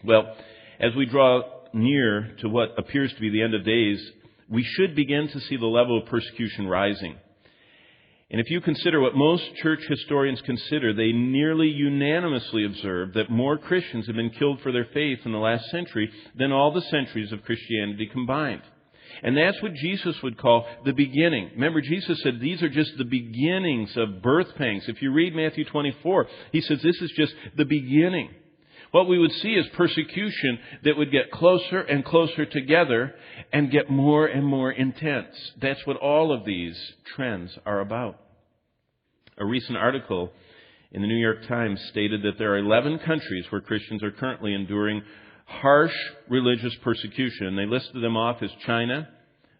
Well, as we draw near to what appears to be the end of days, we should begin to see the level of persecution rising. And if you consider what most church historians consider, they nearly unanimously observe that more Christians have been killed for their faith in the last century than all the centuries of Christianity combined. And that's what Jesus would call the beginning. Remember, Jesus said these are just the beginnings of birth pangs. If you read Matthew 24, he says this is just the beginning. What we would see is persecution that would get closer and closer together and get more and more intense. That's what all of these trends are about. A recent article in the New York Times stated that there are 11 countries where Christians are currently enduring harsh religious persecution. They listed them off as China,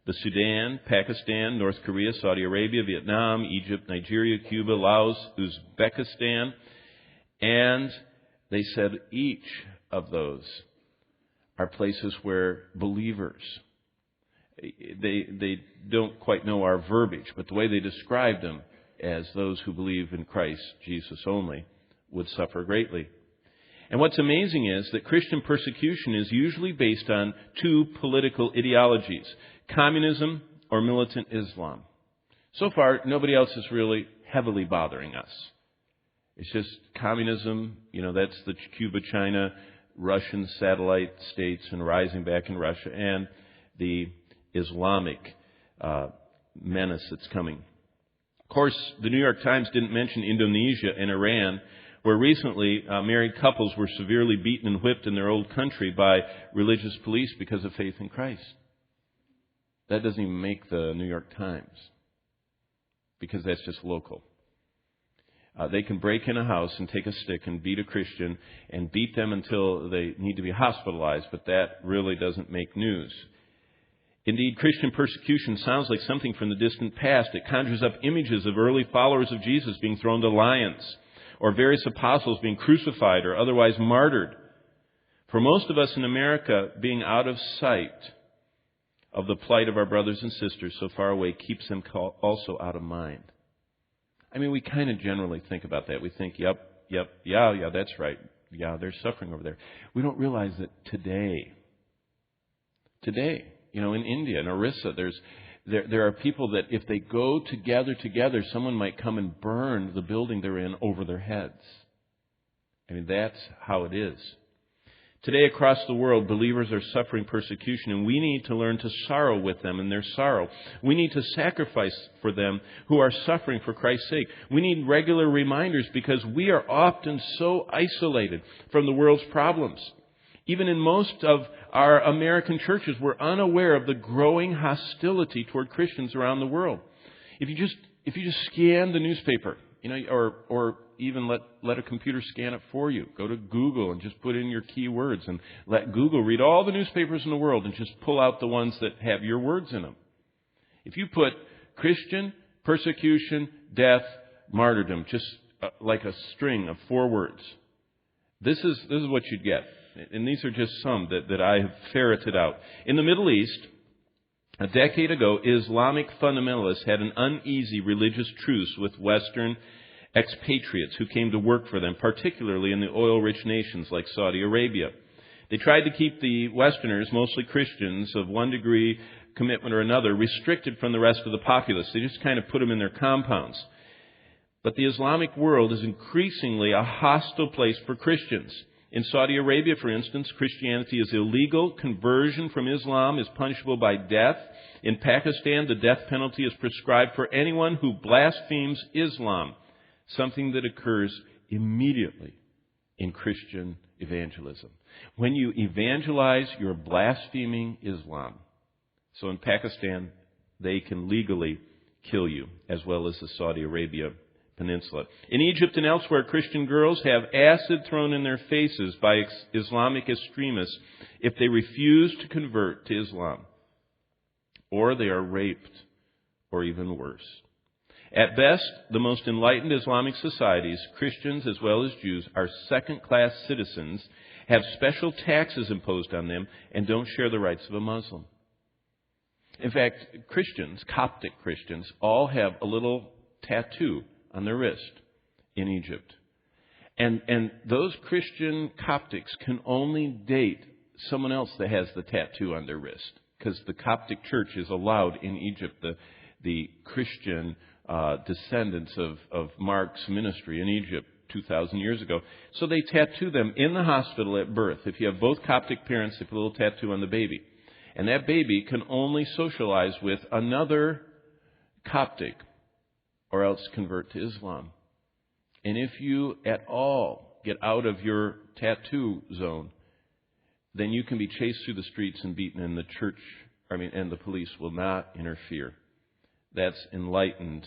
the Sudan, Pakistan, North Korea, Saudi Arabia, Vietnam, Egypt, Nigeria, Cuba, Laos, Uzbekistan, and they said each of those are places where believers, they don't quite know our verbiage, but the way they described them as those who believe in Christ Jesus only would suffer greatly. And what's amazing is that Christian persecution is usually based on two political ideologies, communism or militant Islam. So far, nobody else is really heavily bothering us. It's just communism, that's the Cuba, China, Russian satellite states and rising back in Russia, and the Islamic menace that's coming. Of course, the New York Times didn't mention Indonesia and Iran, where recently married couples were severely beaten and whipped in their old country by religious police because of faith in Christ. That doesn't even make the New York Times, because that's just local. They can break in a house and take a stick and beat a Christian and beat them until they need to be hospitalized, but that really doesn't make news. Indeed, Christian persecution sounds like something from the distant past. It conjures up images of early followers of Jesus being thrown to lions, or various apostles being crucified or otherwise martyred. For most of us in America, being out of sight of the plight of our brothers and sisters so far away keeps them also out of mind. I mean, we kind of generally think about that. We think, yeah, that's right. Yeah, they're suffering over there. We don't realize that today, in India, in Orissa, there are people that if they go together, someone might come and burn the building they're in over their heads. I mean, that's how it is. Today across the world, believers are suffering persecution, and we need to learn to sorrow with them in their sorrow. We need to sacrifice for them who are suffering for Christ's sake. We need regular reminders because we are often so isolated from the world's problems. Even in most of our American churches, we're unaware of the growing hostility toward Christians around the world. If you just scan the newspaper, or even let a computer scan it for you. Go to Google and just put in your keywords and let Google read all the newspapers in the world and just pull out the ones that have your words in them. If you put Christian, persecution, death, martyrdom, just like a string of 4 words, this is what you'd get. And these are just some that I have ferreted out. In the Middle East, a decade ago, Islamic fundamentalists had an uneasy religious truce with Western expatriates who came to work for them, particularly in the oil-rich nations like Saudi Arabia. They tried to keep the Westerners, mostly Christians, of one degree commitment or another, restricted from the rest of the populace. They just kind of put them in their compounds. But the Islamic world is increasingly a hostile place for Christians. In Saudi Arabia, for instance, Christianity is illegal. Conversion from Islam is punishable by death. In Pakistan, the death penalty is prescribed for anyone who blasphemes Islam, something that occurs immediately in Christian evangelism. When you evangelize, you're blaspheming Islam. So in Pakistan, they can legally kill you, as well as the Saudi Arabia Peninsula. In Egypt and elsewhere, Christian girls have acid thrown in their faces by Islamic extremists if they refuse to convert to Islam. Or they are raped, or even worse. At best, the most enlightened Islamic societies, Christians as well as Jews, are second-class citizens, have special taxes imposed on them, and don't share the rights of a Muslim. In fact, Christians, Coptic Christians, all have a little tattoo on their wrist in Egypt. And those Christian Coptics can only date someone else that has the tattoo on their wrist, because the Coptic Church is allowed in Egypt, the Christian descendants of Mark's ministry in Egypt 2,000 years ago. So they tattoo them in the hospital at birth. If you have both Coptic parents, they put a little tattoo on the baby. And that baby can only socialize with another Coptic or else convert to Islam. And if you at all get out of your tattoo zone, then you can be chased through the streets and beaten, and and the police will not interfere. That's enlightened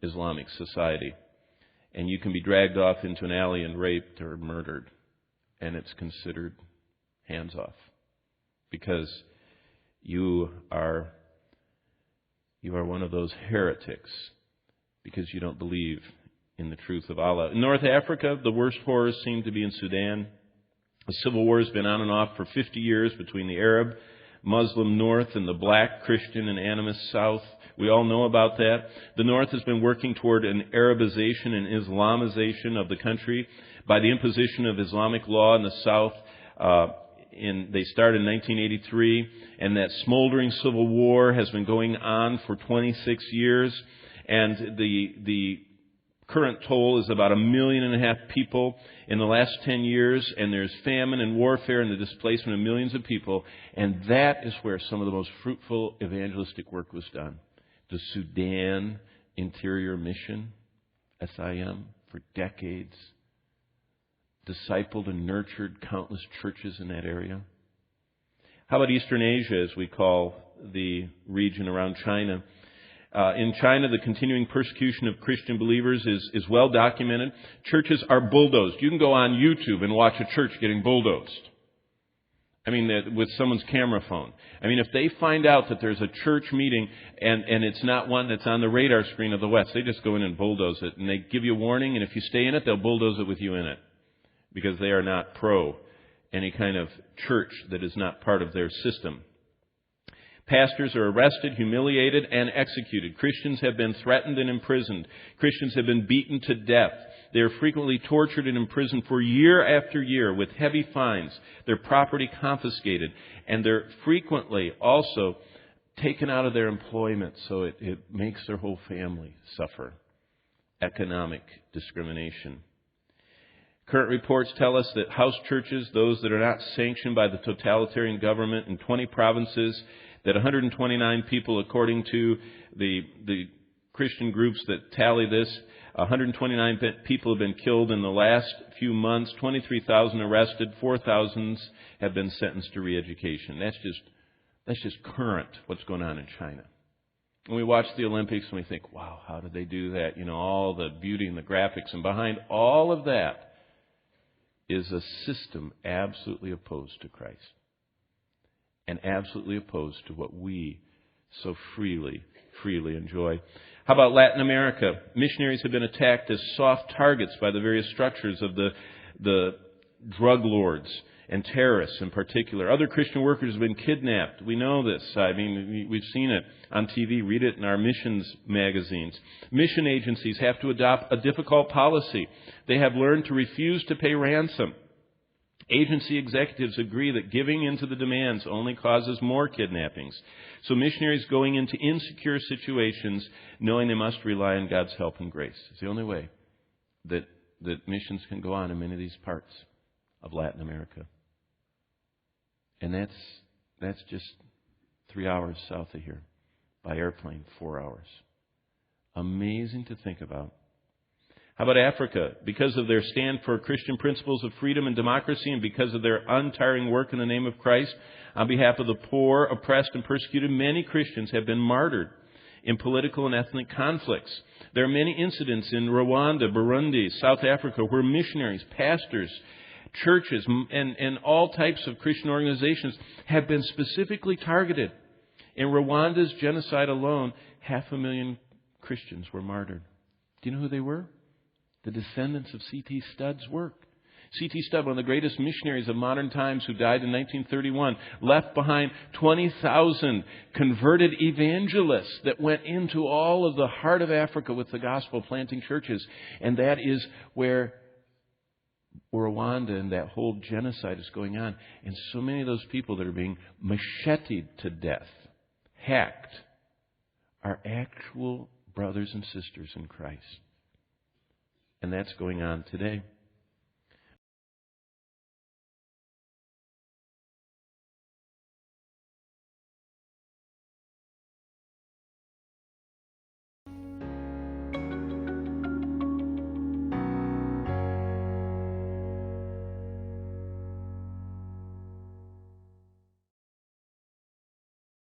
Islamic society. And you can be dragged off into an alley and raped or murdered, and it's considered hands off, because you are one of those heretics because you don't believe in the truth of Allah. In North Africa, the worst horrors seem to be in Sudan. A civil war has been on and off for 50 years between the Arab, Muslim North and the black, Christian, and animist South. We all know about that. The North has been working toward an Arabization and Islamization of the country by the imposition of Islamic law in the South. They started in 1983, and that smoldering civil war has been going on for 26 years. And the current toll is about 1.5 million people in the last 10 years, and there's famine and warfare and the displacement of millions of people. And that is where some of the most fruitful evangelistic work was done. The Sudan Interior Mission, SIM, for decades, discipled and nurtured countless churches in that area. How about Eastern Asia, as we call the region around China? In China, the continuing persecution of Christian believers is well documented. Churches are bulldozed. You can go on YouTube and watch a church getting bulldozed. With someone's camera phone. If they find out that there's a church meeting and it's not one that's on the radar screen of the West, they just go in and bulldoze it. And they give you a warning, and if you stay in it, they'll bulldoze it with you in it. Because they are not pro any kind of church that is not part of their system. Pastors are arrested, humiliated, and executed. Christians have been threatened and imprisoned. Christians have been beaten to death. They are frequently tortured and imprisoned for year after year with heavy fines. Their property confiscated. And they're frequently also taken out of their employment, so it makes their whole family suffer economic discrimination. Current reports tell us that house churches, those that are not sanctioned by the totalitarian government in 20 provinces, that 129 people, according to the Christian groups that tally this, 129 people have been killed in the last few months, 23,000 arrested, 4,000 have been sentenced to re-education. That's just current, what's going on in China. When we watch the Olympics and we think, wow, how did they do that? All the beauty and the graphics. And behind all of that is a system absolutely opposed to Christ. And absolutely opposed to what we so freely enjoy. How about Latin America? Missionaries have been attacked as soft targets by the various structures of the drug lords and terrorists in particular. Other Christian workers have been kidnapped. We know this. We've seen it on TV. Read it in our missions magazines. Mission agencies have to adopt a difficult policy. They have learned to refuse to pay ransom. Agency executives agree that giving into the demands only causes more kidnappings. So missionaries going into insecure situations, knowing they must rely on God's help and grace. It's the only way that missions can go on in many of these parts of Latin America. And that's just 3 hours south of here. By airplane, 4 hours. Amazing to think about. How about Africa? Because of their stand for Christian principles of freedom and democracy, and because of their untiring work in the name of Christ, on behalf of the poor, oppressed, and persecuted, many Christians have been martyred in political and ethnic conflicts. There are many incidents in Rwanda, Burundi, South Africa, where missionaries, pastors, churches, and all types of Christian organizations have been specifically targeted. In Rwanda's genocide alone, 500,000 Christians were martyred. Do you know who they were? The descendants of C.T. Studd's work. C.T. Studd, one of the greatest missionaries of modern times, who died in 1931, left behind 20,000 converted evangelists that went into all of the heart of Africa with the gospel, planting churches. And that is where Rwanda and that whole genocide is going on. And so many of those people that are being macheted to death, hacked, are actual brothers and sisters in Christ. And that's going on today.